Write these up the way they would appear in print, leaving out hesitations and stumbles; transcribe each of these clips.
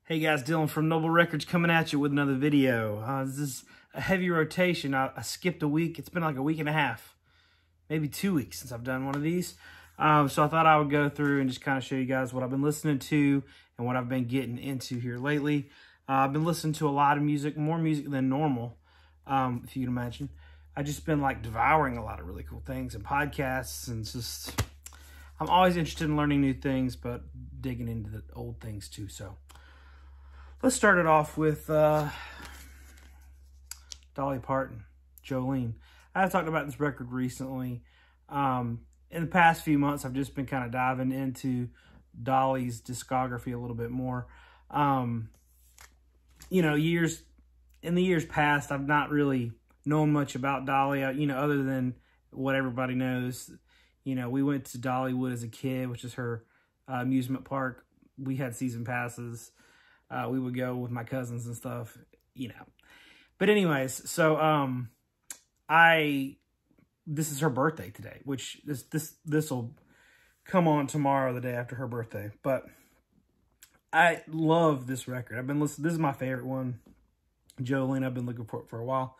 Hey guys, Dylan from Noble Records coming at you with another video. This is a heavy rotation. I skipped a week. It's been like a week and a half, maybe 2 weeks since I've done one of these. So I thought I would go through and just kind of show you guys what I've been listening to and what I've been getting into here lately. I've been listening to a lot of music, more music than normal, if you can imagine. I've just been like devouring a lot of really cool things and podcasts, and just, I'm always interested in learning new things, but digging into the old things too, so. Let's start it off with Dolly Parton, Jolene. I've talked about this record recently. In the past few months, I've just been kind of diving into Dolly's discography a little bit more. You know, in the years past, I've not really known much about Dolly, other than what everybody knows. You know, we went to Dollywood as a kid, which is her amusement park. We had season passes. We would go with my cousins and stuff, But anyways, so this is her birthday today, which this will come on tomorrow, the day after her birthday. But I love this record. I've been listening. This is my favorite one, Jolene. I've been looking for it for a while.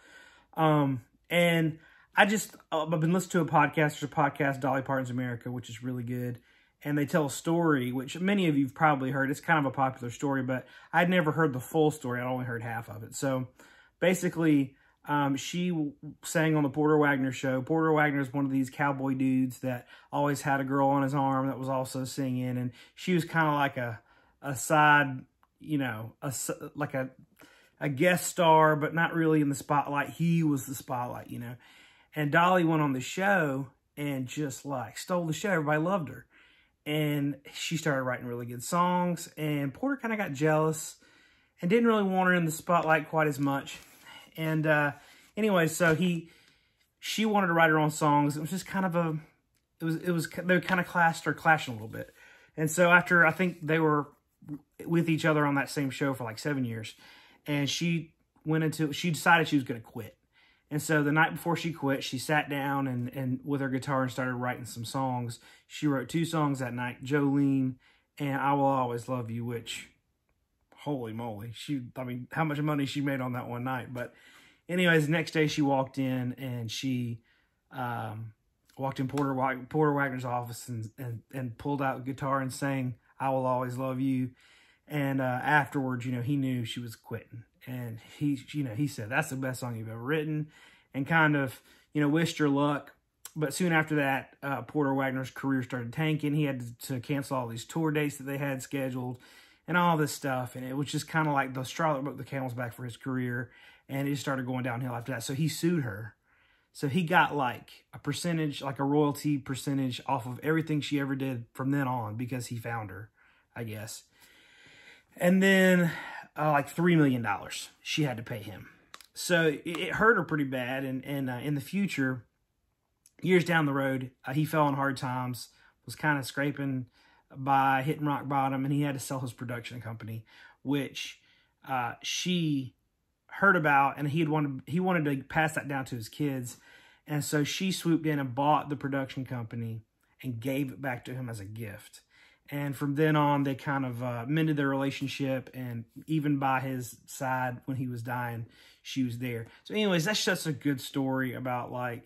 And I've been listening to a podcast. There's a podcast, Dolly Parton's America, which is really good. And they tell a story, which many of you have probably heard. It's kind of a popular story, but I'd never heard the full story. I'd only heard half of it. So basically, she sang on the Porter Wagoner show. Porter Wagoner is one of these cowboy dudes that always had a girl on his arm that was also singing. And she was kind of like a side, like a guest star, but not really in the spotlight. He was the spotlight, And Dolly went on the show and just like stole the show. Everybody loved her. And she started writing really good songs, and Porter kind of got jealous and didn't really want her in the spotlight quite as much. And anyway, so she wanted to write her own songs. It was just kind of they kind of clashing a little bit. And so after, I think they were with each other on that same show for like 7 years, and she decided she was going to quit. And so the night before she quit, she sat down and with her guitar and started writing some songs. She wrote 2 songs that night, Jolene and I Will Always Love You, which, holy moly, how much money she made on that one night. But anyways, the next day she walked in, and she walked in Porter Wagoner's office and pulled out the guitar and sang I Will Always Love You. And afterwards, he knew she was quitting. And he said, that's the best song you've ever written, and kind of, wished her luck. But soon after that, Porter Wagoner's career started tanking. He had to cancel all these tour dates that they had scheduled and all this stuff. And it was just kind of like the straw that broke the camel's back for his career. And it just started going downhill after that. So he sued her. So he got like a percentage, like a royalty percentage off of everything she ever did from then on, because he found her, I guess. And then like $3 million she had to pay him. So it hurt her pretty bad. And in the future, years down the road, he fell on hard times, was kind of scraping by, hitting rock bottom, and he had to sell his production company, which she heard about, and he wanted to pass that down to his kids. And so she swooped in and bought the production company and gave it back to him as a gift. And from then on, they kind of mended their relationship, and even by his side when he was dying, she was there. So anyways, that's just a good story about, like,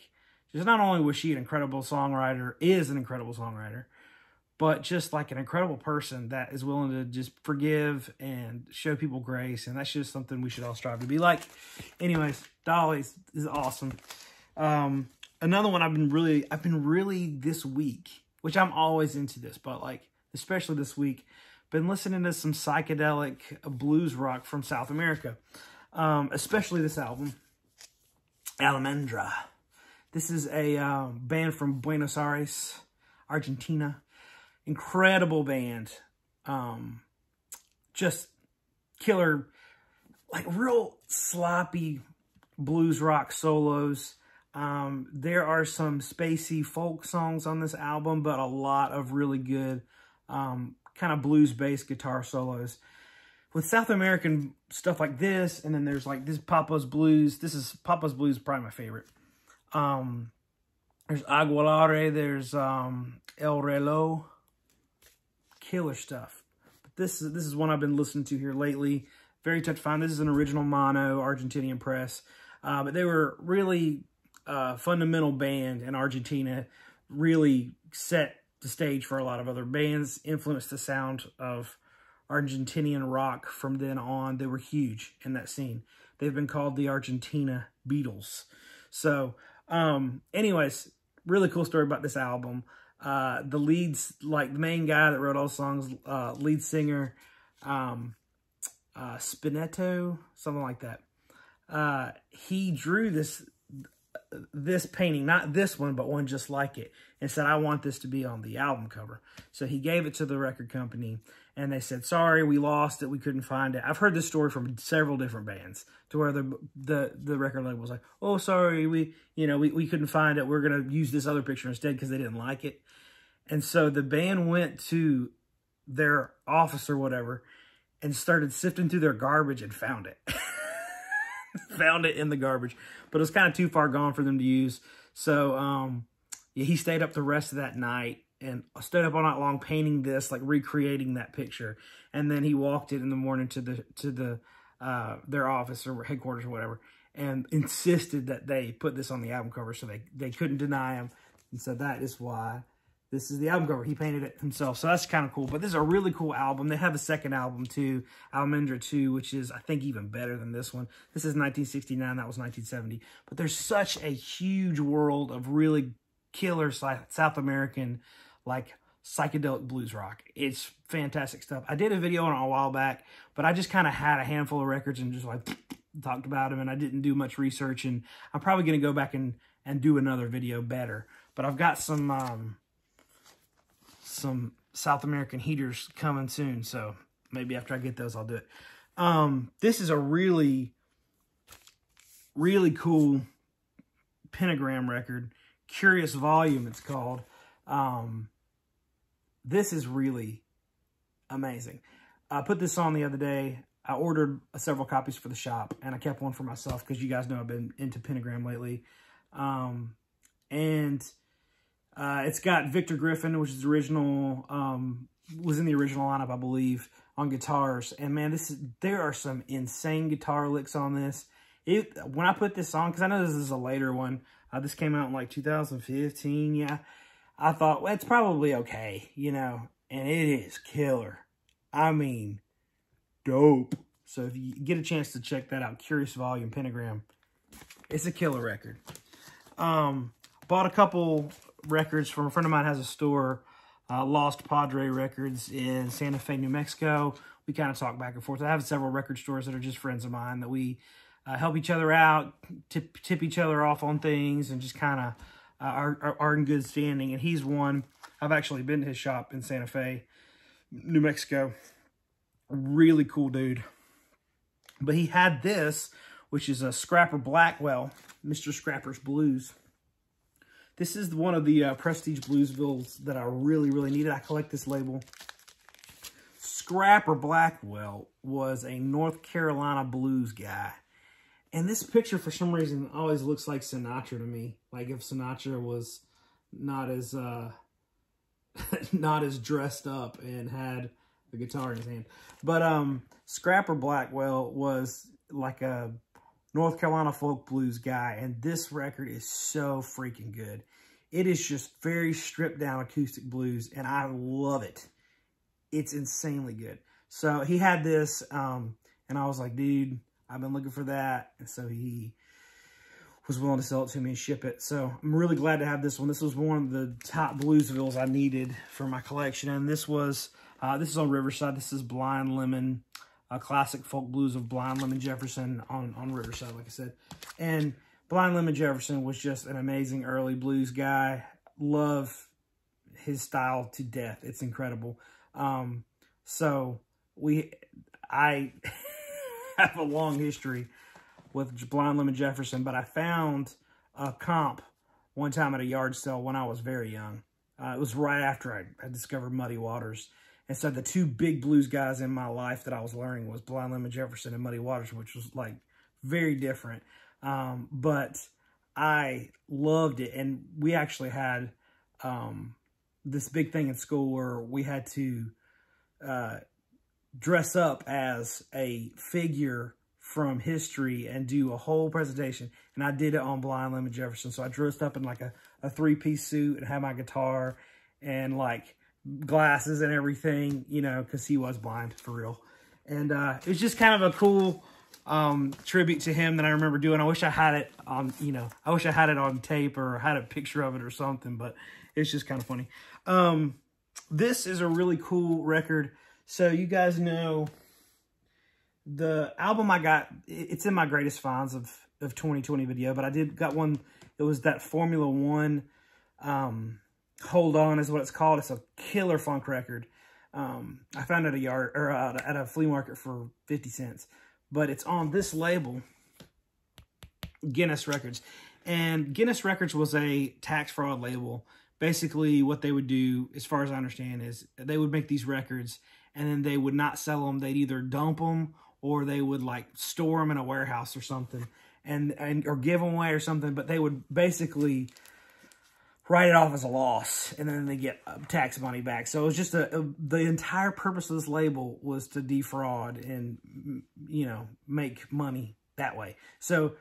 just not only was she an incredible songwriter, is an incredible songwriter, but just like an incredible person that is willing to just forgive and show people grace. And that's just something we should all strive to be like. Anyways, Dolly is awesome. Another one I've been really this week, which I'm always into this, but like, especially this week, been listening to some psychedelic blues rock from South America. Especially this album, Lemendra. This is a band from Buenos Aires, Argentina. Incredible band. Just killer, like real sloppy blues rock solos. There are some spacey folk songs on this album, but a lot of really good kind of blues-based guitar solos. With South American stuff like this, and then there's like this Papa's Blues. Papa's Blues is probably my favorite. There's Aguilare, there's El Reloj. Killer stuff. this is one I've been listening to here lately. Very tough to find. This is an original mono Argentinian press, but they were really fundamental band in Argentina. Really set the stage for a lot of other bands. Influenced the sound of Argentinian rock from then on. They were huge in that scene. They've been called the Argentina Beatles. So, anyways, really cool story about this album. The leads, like the main guy that wrote all the songs, lead singer, Spinetto, something like that. He drew this painting, not this one, but one just like it, and said, I want this to be on the album cover. So he gave it to the record company, and they said, sorry, we lost it, we couldn't find it. I've heard this story from several different bands, to where the record label was like, oh, sorry, we couldn't find it, we're going to use this other picture instead, because they didn't like it. And so the band went to their office or whatever, and started sifting through their garbage and found it. Found it in the garbage, but it was kind of too far gone for them to use. So yeah, he stayed up the rest of that night and stood up all night long painting this, like recreating that picture. And then he walked it in the morning to their office or headquarters or whatever, and insisted that they put this on the album cover, so they couldn't deny him. And so that is why this is the album cover. He painted it himself. So that's kind of cool. But this is a really cool album. They have a second album too, Lemendra 2, which is, I think, even better than this one. This is 1969. That was 1970. But there's such a huge world of really killer South American, like, psychedelic blues rock. It's fantastic stuff. I did a video on it a while back, but I just kind of had a handful of records and just, like, talked about them, and I didn't do much research. And I'm probably going to go back and do another video better. But I've got some South American heaters coming soon, so maybe after I get those, I'll do it. This is a really, really cool pentagram record. Curious Volume, it's called. This is really amazing. I put this on the other day. I ordered several copies for the shop, and I kept one for myself because you guys know I've been into pentagram lately. It's got Victor Griffin, which is original, was in the original lineup, I believe, on guitars. And man, there are some insane guitar licks on this. When I put this on, because I know this is a later one, this came out in like 2015, yeah. I thought, well, it's probably okay, and it is killer. I mean, dope. So if you get a chance to check that out, Curious Volume, Pentagram, it's a killer record. Bought a couple records from a friend of mine has a store, Lost Padre Records in Santa Fe, New Mexico. We kind of talk back and forth. I have several record stores that are just friends of mine that we help each other out, tip each other off on things, and just kind of are in good standing. And he's one. I've actually been to his shop in Santa Fe, New Mexico. Really cool dude. But he had this, which is a Scrapper Blackwell, Mr. Scrapper's Blues. This is one of the Prestige Bluesvilles that I really, really needed. I collect this label. Scrapper Blackwell was a North Carolina blues guy. And this picture, for some reason, always looks like Sinatra to me. Like if Sinatra was not as not as dressed up and had a guitar in his hand. But Scrapper Blackwell was like a North Carolina folk blues guy, and this record is so freaking good. It is just very stripped down acoustic blues, and I love it. It's insanely good. So he had this, and I was like, dude, I've been looking for that. And so he was willing to sell it to me and ship it. So I'm really glad to have this one. This was one of the top bluesvilles I needed for my collection. And this is on Riverside. This is Blind Lemon, a classic folk blues of Blind Lemon Jefferson on Riverside, like I said. And Blind Lemon Jefferson was just an amazing early blues guy. Love his style to death. It's incredible. So I have a long history with Blind Lemon Jefferson, but I found a comp one time at a yard sale when I was very young. It was right after I discovered Muddy Waters. And so the two big blues guys in my life that I was learning was Blind Lemon Jefferson and Muddy Waters, which was like very different. But I loved it. And we actually had this big thing in school where we had to dress up as a figure from history and do a whole presentation. And I did it on Blind Lemon Jefferson. So I dressed up in like a three-piece suit and had my guitar and like glasses and everything, you know, because he was blind for real. And it was just kind of a cool tribute to him that I remember doing. I wish I had it on, you know, I wish I had it on tape or had a picture of it or something, but it's just kind of funny. This is a really cool record. So you guys know the album I got, it's in my greatest finds of 2020 video, but I got one. It was that Formula One, Hold On is what it's called. It's a killer funk record. I found it at a flea market for 50 cents, but it's on this label, Guinness Records. And Guinness Records was a tax fraud label. Basically, what they would do, as far as I understand, is they would make these records and then they would not sell them. They'd either dump them or they would like store them in a warehouse or something or give them away or something. But they would basically write it off as a loss and then they get tax money back. So it was just the entire purpose of this label was to defraud and, you know, make money that way. So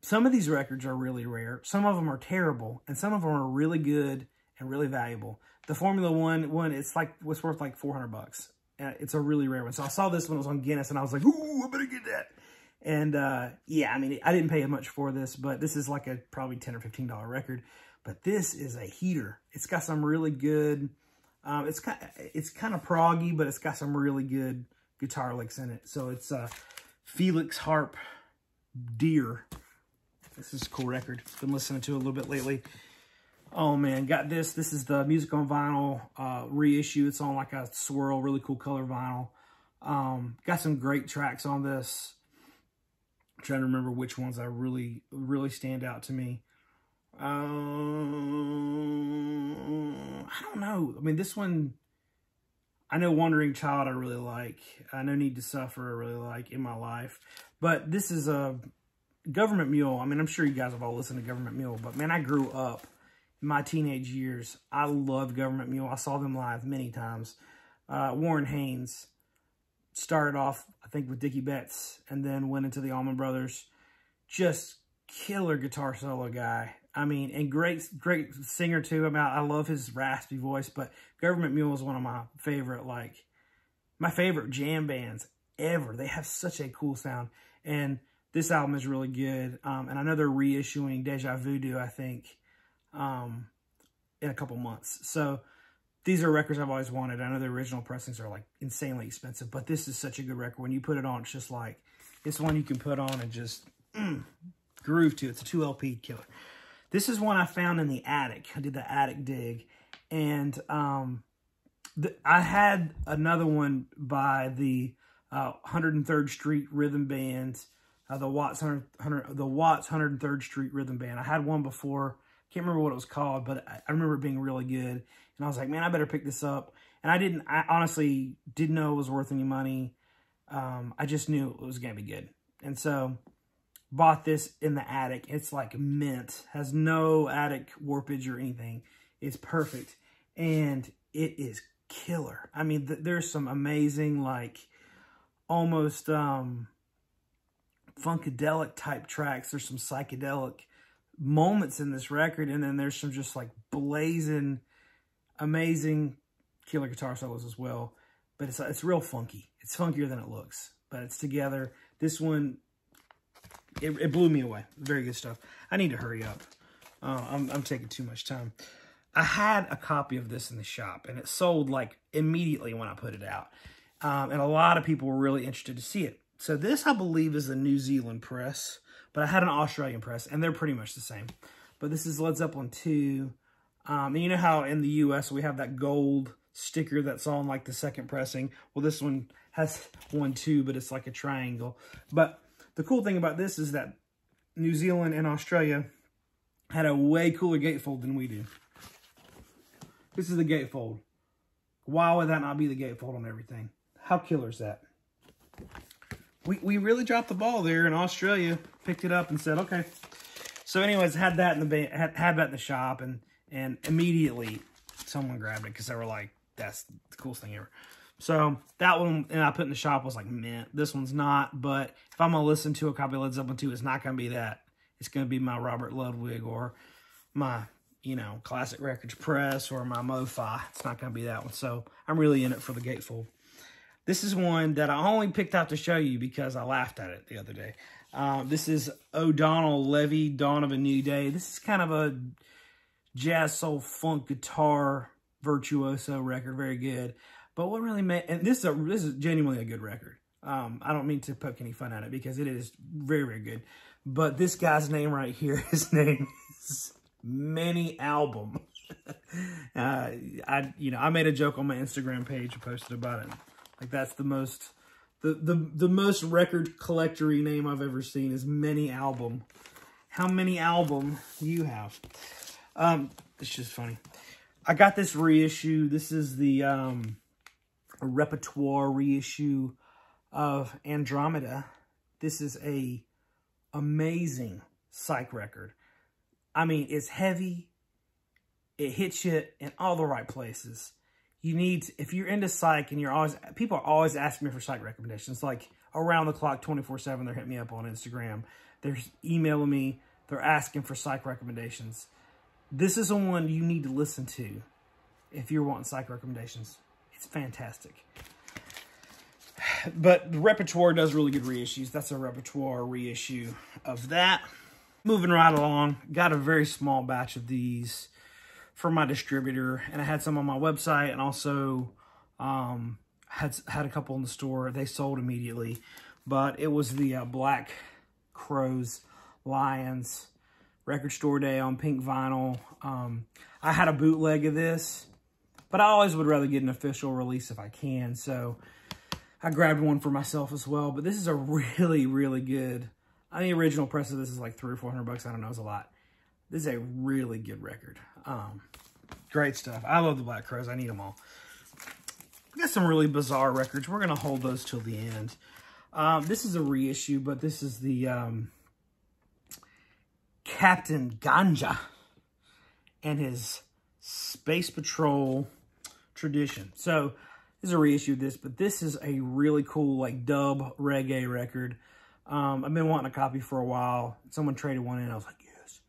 some of these records are really rare. Some of them are terrible, and some of them are really good and really valuable. The Formula One, it's worth like $400. It's a really rare one. So I saw this one, it was on Guinness, and I was like, ooh, I better get that. And yeah, I mean, I didn't pay much for this, but this is like a probably $10 or $15 record. But this is a heater. It's got some really good. It's kind of proggy, but it's got some really good guitar licks in it. So it's Felix Harp Deer. This is a cool record. Been listening to it a little bit lately. Oh man, got this. This is the Music on Vinyl reissue. It's on like a swirl, really cool color vinyl. Got some great tracks on this. I'm trying to remember which ones I really stand out to me. I don't know. I mean, this one, I know Wandering Child I really like. I know Need to Suffer I really like in my life. But this is a Government Mule. I mean, I'm sure you guys have all listened to Government Mule, but man, I grew up in my teenage years. I loved Government Mule. I saw them live many times. Warren Haynes started off, I think, with Dickie Betts and then went into the Allman Brothers. Just killer guitar solo guy. I mean, and great singer too. I mean, I love his raspy voice, but Government Mule is one of my favorite, my favorite jam bands ever. They have such a cool sound. And this album is really good. And I know they're reissuing Deja Voodoo, I think, in a couple months. So these are records I've always wanted. I know the original pressings are like insanely expensive, but this is such a good record. When you put it on, it's just like, it's one you can put on and just groove to. It's a 2 LP killer. This is one I found in the attic. I did the attic dig. And I had another one by the 103rd Street Rhythm Band, the Watts 103rd Street Rhythm Band. I had one before. Can't remember what it was called, but I remember it being really good. And I was like, man, I better pick this up. And I honestly didn't know it was worth any money. I just knew it was going to be good. And so bought this in the attic. It's like mint. Has no attic warpage or anything. It's perfect. And it is killer. I mean, there's some amazing, like, almost funkadelic type tracks. There's some psychedelic moments in this record. And then there's some just like blazing, amazing killer guitar solos as well. But it's real funky. It's funkier than it looks. But it's together. This one, it blew me away. Very good stuff. I need to hurry up. I'm taking too much time. I had a copy of this in the shop, and it sold like immediately when I put it out. And a lot of people were really interested to see it. So this, I believe, is a New Zealand press, but I had an Australian press, and they're pretty much the same. But this is Led Zeppelin 2. And you know how in the U.S. we have that gold sticker that's on like the second pressing? Well, this one has one too, but it's like a triangle. But the cool thing about this is that New Zealand and Australia had a way cooler gatefold than we do. This is the gatefold. Why would that not be the gatefold on everything? How killer is that? We really dropped the ball there in Australia. Picked it up and said, okay. So anyways, had that in the had that in the shop, and immediately someone grabbed it because they were like, that's the coolest thing ever. So that one, and I put in the shop, was like, man, this one's not. But if I'm going to listen to a copy of Led Zeppelin 2, it's not going to be that. It's going to be my Robert Ludwig or my, you know, Classic Records Press or my Mo-Fi. It's not going to be that one. So I'm really in it for the gatefold. This is one that I only picked out to show you because I laughed at it the other day. This is O'Donnell Levy, Dawn of a New Day. This is kind of a jazz, soul, funk, guitar virtuoso record. Very good. But what really made, and this is genuinely a good record. I don't mean to poke any fun at it because it is very, very good. But this guy's name right here, his name is Many Album. I made a joke on my Instagram page and posted about it. Like, that's the most, the most record collector-y name I've ever seen is Many Album. How many album do you have? It's just funny. I got this reissue. This is the a repertoire reissue of Andromeda. This is a amazing Psych record. I mean, it's heavy. It hits you in all the right places. You need, if you're into Psych and you're always, people are always asking me for Psych recommendations. Like around the clock, 24/7, they're hitting me up on Instagram. They're emailing me. They're asking for Psych recommendations. This is the one you need to listen to if you're wanting Psych recommendations. It's fantastic. But the Repertoire does really good reissues. That's a Repertoire reissue of that. Moving right along, got a very small batch of these from my distributor, and I had some on my website, and also had a couple in the store. They sold immediately, but it was the Black Crowes Lions Record Store Day on pink vinyl. I had a bootleg of this, but I always would rather get an official release if I can, so I grabbed one for myself as well. But this is a really, really good, I think the original press of this is like $300 or $400. I don't know, it's a lot. This is a really good record. Great stuff. I love the Black Crowes. I need them all. We got some really bizarre records. We're going to hold those till the end. This is a reissue, but this is the Captain Ganja and his Space Patrol Tradition. So this is a reissue of this, but this is a really cool like dub reggae record. I've been wanting a copy for a while. Someone traded one in. I was like, yes.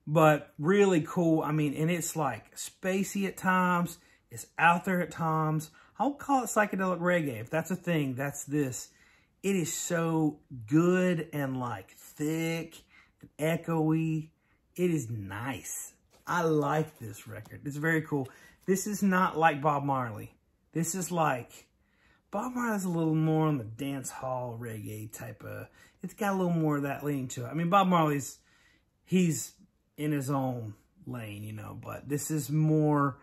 But really cool. I mean, and it's like spacey at times. It's out there at times. I'll call it psychedelic reggae. If that's a thing, that's this. It is so good and like thick and echoey. It is nice. I like this record. It's very cool. This is not like Bob Marley. This is like, Bob Marley's a little more on the dance hall reggae type of, it's got a little more of that lean to it. I mean, Bob Marley's, he's in his own lane, you know, but this is more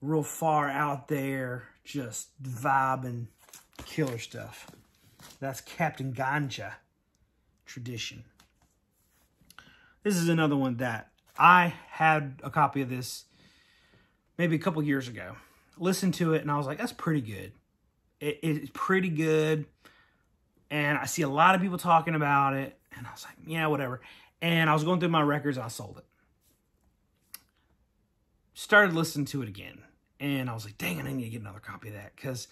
real far out there, just vibing killer stuff. That's Captain Ganja Tradition. This is another one that I had a copy of this maybe a couple years ago. Listened to it and I was like, that's pretty good. It's pretty good. And I see a lot of people talking about it. And I was like, yeah, whatever. And I was going through my records and I sold it. Started listening to it again. And I was like, dang, I need to get another copy of that. Because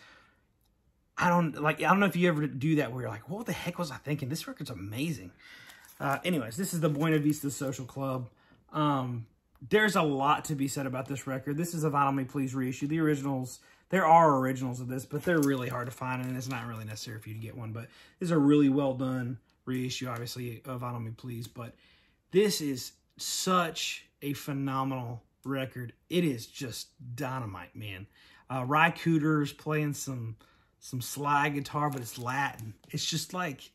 I don't know if you ever do that where you're like, what the heck was I thinking? This record's amazing. Anyways, this is the Buena Vista Social Club. There's a lot to be said about this record. This is a Vinyl Me Please reissue. The originals, there are originals of this, but they're really hard to find, and it's not really necessary for you to get one. But this is a really well done reissue, obviously, of Vinyl Me Please. But this is such a phenomenal record. It is just dynamite, man. Ry Cooder's playing some slide guitar, but it's Latin. It's just like,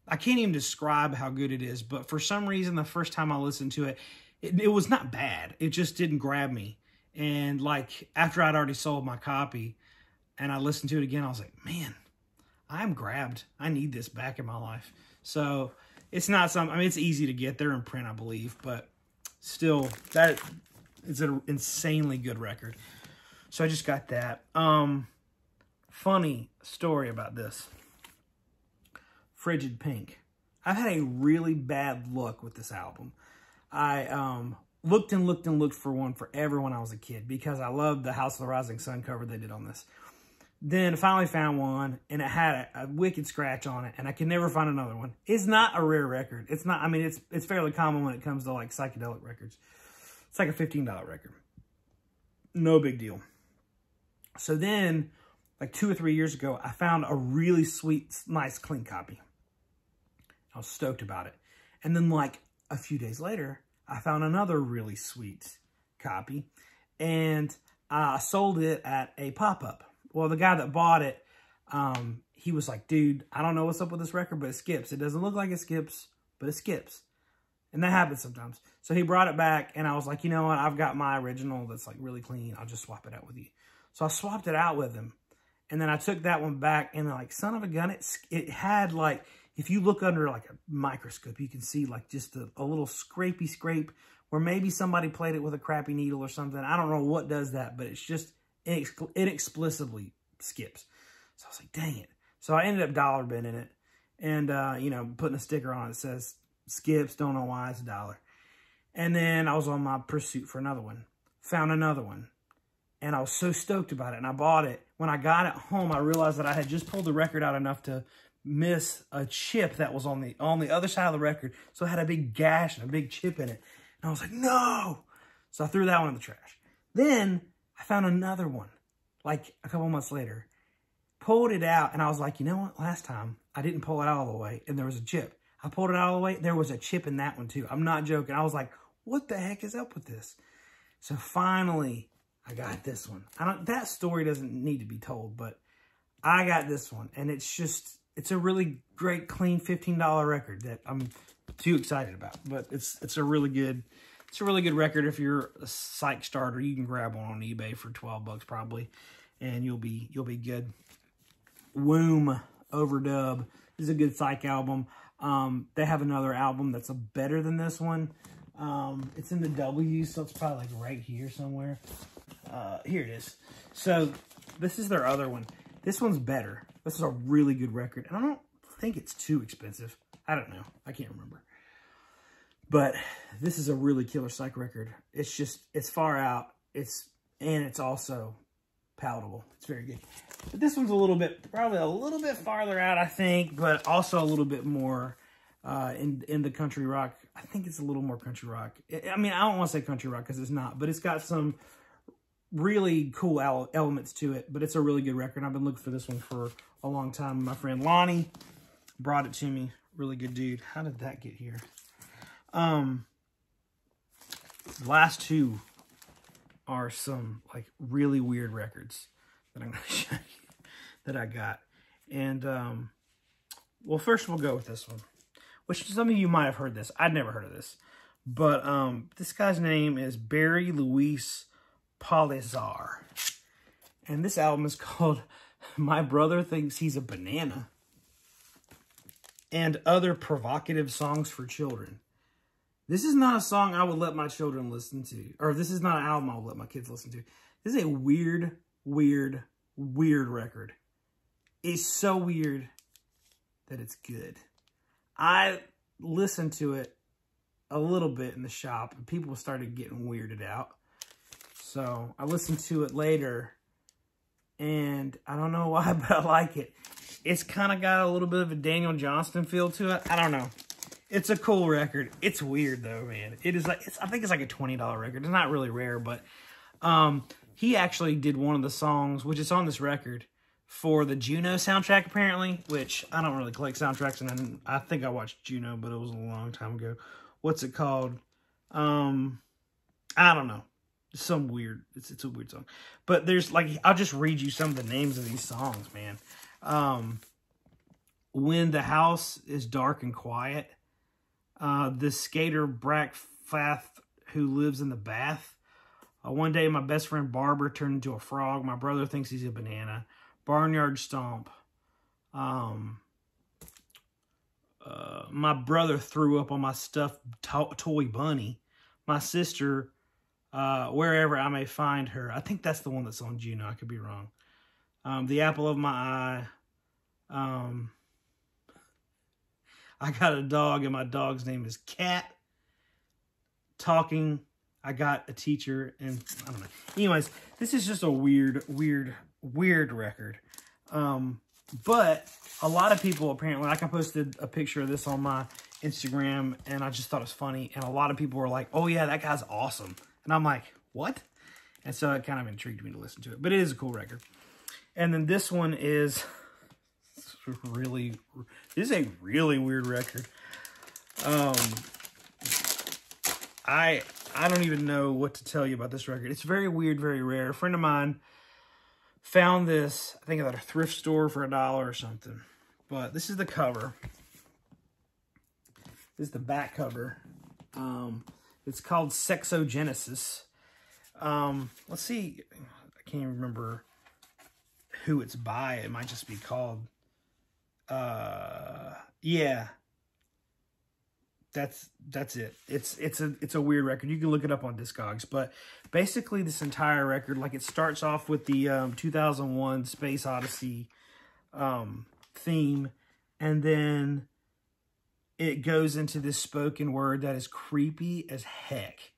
I can't even describe how good it is. But for some reason, the first time I listened to it, it was not bad. It just didn't grab me. And like after I'd already sold my copy and I listened to it again, I was like, man, I'm grabbed. I need this back in my life. So it's not something, I mean, it's easy to get. They're in print, I believe, but still, that it's an insanely good record. So I just got that. Funny story about this. Frigid Pink. I've had a really bad luck with this album. I looked and looked and looked for one forever when I was a kid because I loved the House of the Rising Sun cover they did on this. Then finally found one, and it had a wicked scratch on it, and I could never find another one. It's not a rare record. It's not, I mean, it's fairly common when it comes to like psychedelic records. It's like a $15 record. No big deal. So then, like 2 or 3 years ago, I found a really sweet, nice, clean copy. I was stoked about it. And then like a few days later, I found another really sweet copy, and I sold it at a pop-up. Well, the guy that bought it, he was like, dude, I don't know what's up with this record, but it skips. It doesn't look like it skips, but it skips. And that happens sometimes. So he brought it back, and I was like, you know what? I've got my original that's like really clean. I'll just swap it out with you. So I swapped it out with him. And then I took that one back, and like, son of a gun, it had like, if you look under like a microscope, you can see like just a little scrapey scrape where maybe somebody played it with a crappy needle or something. I don't know what does that, but it's just, it explicitly skips. So I was like, dang it. So I ended up dollar binning it and, you know, putting a sticker on it that says skips, don't know why, it's $1. And then I was on my pursuit for another one. Found another one. And I was so stoked about it, and I bought it. When I got it home, I realized that I had just pulled the record out enough to miss a chip that was on the other side of the record. So it had a big gash and a big chip in it. And I was like, no! So I threw that one in the trash. Then I found another one, like a couple months later. Pulled it out, and I was like, you know what? Last time, I didn't pull it out all the way, and there was a chip. I pulled it out all the way, there was a chip in that one too. I'm not joking. I was like, what the heck is up with this? So finally, I got this one. That story doesn't need to be told, but I got this one, and it's a really great, clean $15 record that I'm too excited about. But it's a really good record. If you're a Psych starter, you can grab one on eBay for $12 probably, and you'll be good. Womb Overdub is a good Psych album. They have another album that's better than this one. It's in the W, so it's probably like right here somewhere. Here it is. So this is their other one. This one's better. This is a really good record, and I don't think it's too expensive. I don't know. I can't remember. But this is a really killer Psych record. It's far out. And it's also palatable. It's very good. But this one's probably a little bit farther out, I think, but also a little bit more in the country rock. I think it's a little more country rock. I mean, I don't want to say country rock because it's not, but it's got some really cool elements to it. But it's a really good record. I've been looking for this one for a long time. My friend Lonnie brought it to me. Really good dude. How did that get here? The last two are some like really weird records that I'm going to show you that I got. And, well, first we'll go with this one, which some of you might have heard this. I'd never heard of this. But this guy's name is Barry Luis Polizar. And this album is called My Brother Thinks He's a Banana and Other Provocative Songs for Children. This is not a song I would let my children listen to. Or this is not an album I would let my kids listen to. This is a weird, weird, weird record. It's so weird that it's good. I listened to it a little bit in the shop, and people started getting weirded out. So I listened to it later, and I don't know why, but I like it. It's kind of got a little bit of a Daniel Johnston feel to it. I don't know. It's a cool record. It's weird though, man. It is like, I think it's like a $20 record. It's not really rare, but he actually did one of the songs, which is on this record, for the Juno soundtrack apparently, which I don't really collect soundtracks, and I think I watched Juno, but it was a long time ago. What's it called? I don't know. Some weird, it's a weird song. But there's like, I'll just read you some of the names of these songs, man. When the House is Dark and Quiet. This skater Brackfath who lives in the bath. One day my best friend Barbara turned into a frog. My brother thinks he's a banana. Barnyard Stomp. My brother threw up on my stuffed toy bunny. My sister, wherever I may find her. I think that's the one that's on Juno. I could be wrong. The Apple of My Eye. I got a dog, and my dog's name is Cat. Talking. I got a teacher, and I don't know. Anyways, this is just a weird, weird weird record. But a lot of people apparently, like I posted a picture of this on my Instagram and I just thought it was funny. And a lot of people were like, oh yeah, that guy's awesome. And I'm like, what? And so it kind of intrigued me to listen to it. But it is a cool record. And then this one is this is a really weird record. I don't even know what to tell you about this record. It's very weird, very rare. A friend of mine found this, I think at a thrift store for $1 or something. But this is the cover. This is the back cover. It's called Sexogenesis. Let's see. I can't even remember who it's by. It might just be called. Yeah. That's it. It's a weird record. You can look it up on Discogs, but basically this entire record, like it starts off with the 2001 Space Odyssey theme, and then it goes into this spoken word that is creepy as heck.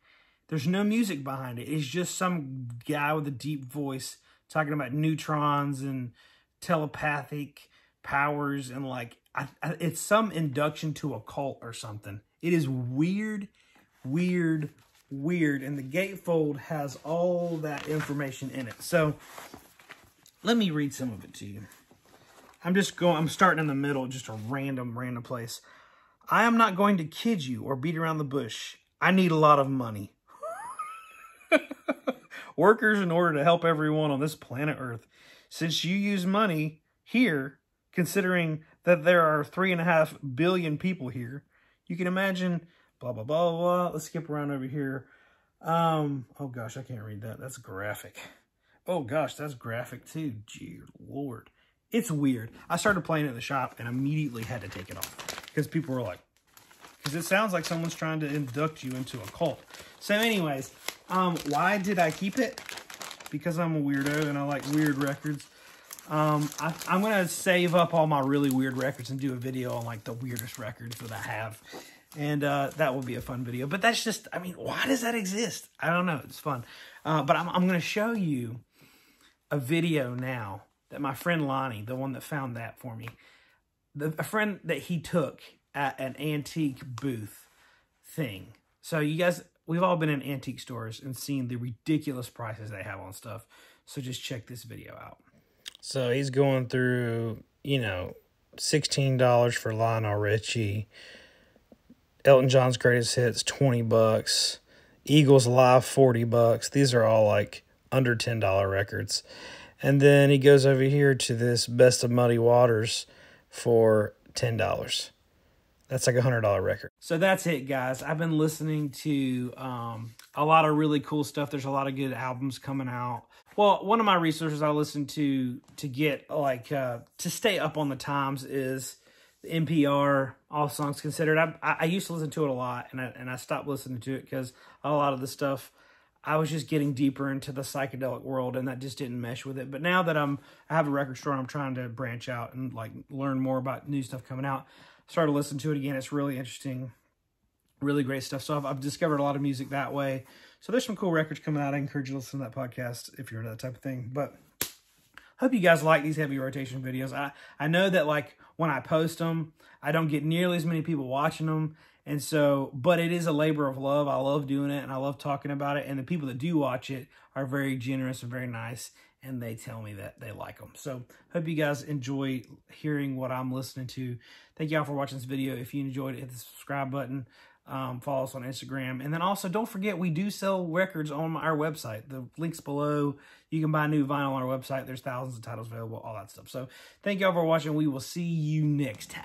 There's no music behind it. It's just some guy with a deep voice talking about neutrons and telepathic powers and like it's some induction to a cult or something. It is weird, weird, weird. And the gatefold has all that information in it. So let me read some of it to you. I'm starting in the middle, just a random place. I am not going to kid you or beat around the bush. I need a lot of money. Workers in order to help everyone on this planet Earth. Since you use money here, considering that there are 3.5 billion people here, you can imagine blah, blah, blah, blah. Let's skip around over here. Oh gosh, I can't read that. That's graphic. Oh gosh, that's graphic too. Gee, Lord. It's weird. I started playing it in the shop and immediately had to take it off because people were like, because it sounds like someone's trying to induct you into a cult. So anyways, why did I keep it? Because I'm a weirdo and I like weird records. I'm going to save up all my really weird records and do a video on like the weirdest records that I have. And that will be a fun video. But that's just, I mean, why does that exist? I don't know. It's fun. But I'm going to show you a video now that my friend Lonnie, the one that found that for me, a friend that he took at an antique booth thing. So you guys, we've all been in antique stores and seen the ridiculous prices they have on stuff. So just check this video out. So he's going through, you know, $16 for Lionel Richie. Elton John's Greatest Hits, $20. Eagles Live, $40. These are all like under $10 records. And then he goes over here to this Best of Muddy Waters for $10. That's like a $100 record. So that's it, guys. I've been listening to a lot of really cool stuff. There's a lot of good albums coming out. Well, one of my resources I listen to get like to stay up on the times is the NPR All Songs Considered. I used to listen to it a lot, and I stopped listening to it because a lot of the stuff I was just getting deeper into the psychedelic world, and that just didn't mesh with it. But now that I have a record store and I'm trying to branch out and like learn more about new stuff coming out, I started listening to it again. It's really interesting, really great stuff. So I've discovered a lot of music that way. So there's some cool records coming out. I encourage you to listen to that podcast if you're into that type of thing. But hope you guys like these heavy rotation videos. I know that like when I post them, I don't get nearly as many people watching them. And so, but it is a labor of love. I love doing it and I love talking about it. And the people that do watch it are very generous and very nice. And they tell me that they like them. So hope you guys enjoy hearing what I'm listening to. Thank y'all for watching this video. If you enjoyed it, hit the subscribe button. Follow us on Instagram. And then also don't forget, we do sell records on our website. The link's below. You can buy new vinyl on our website. There's thousands of titles available, all that stuff. So thank y'all for watching. We will see you next time.